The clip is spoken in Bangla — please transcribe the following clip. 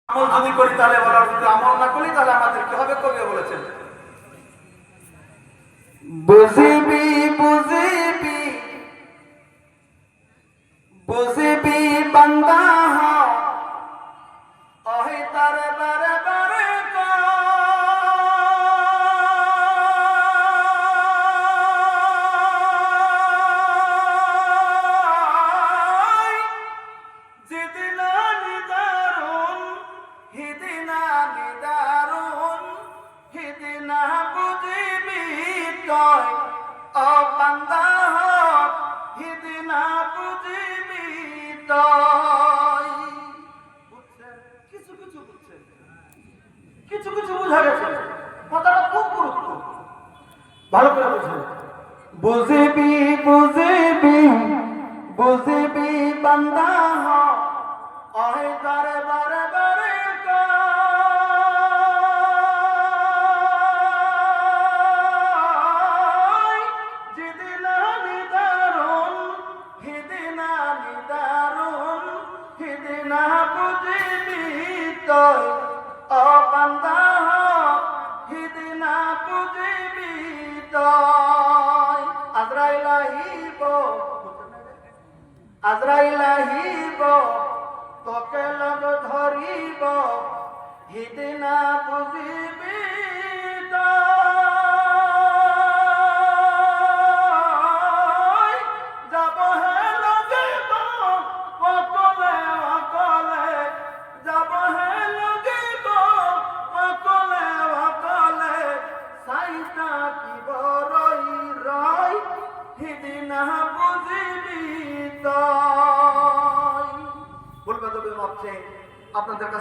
আমল যদি করি তাহলে বলার, যদি আমল না করি তাহলে আমাদের কি হবে? কবি বলেছেন, বুঝিবি বুঝিবি বুঝিবি বান্দা ওহে তার বারে বারে জিদিনা নিদারুন হিদিনা নিদারুন হিদিনা বুঝিবি তয় ও বান্দা হিদিনা বুঝিবি তয়। বুঝছেন? কিছু কিছু বুঝছেন, কিছু কিছু বুঝা গেছে, কথাটা খুব গুরুত্ব, ভালো করে বুঝছেন। বুঝিবি বুঝিবি বুঝিবি বান্দা ওহে তারে বারে বারে জিদিনা নিদারুন হিদিনা নিদারুন হিদিনা বুঝিবি তয় ও বান্দা হিদিনা বুঝিবি তয়। আজরাইল আহিব, আজরাইল আহিব তোকে লগ ধরিব হিদিনা বুঝিবি তয়। যাব হে লগিব অকলে অকলে, যাব হে লগিব অকলে অকলে, সাইতা কিব রই রই হিদিনা বুঝিবি তয়। ভুল কথা বলতে আপনাদের কাছে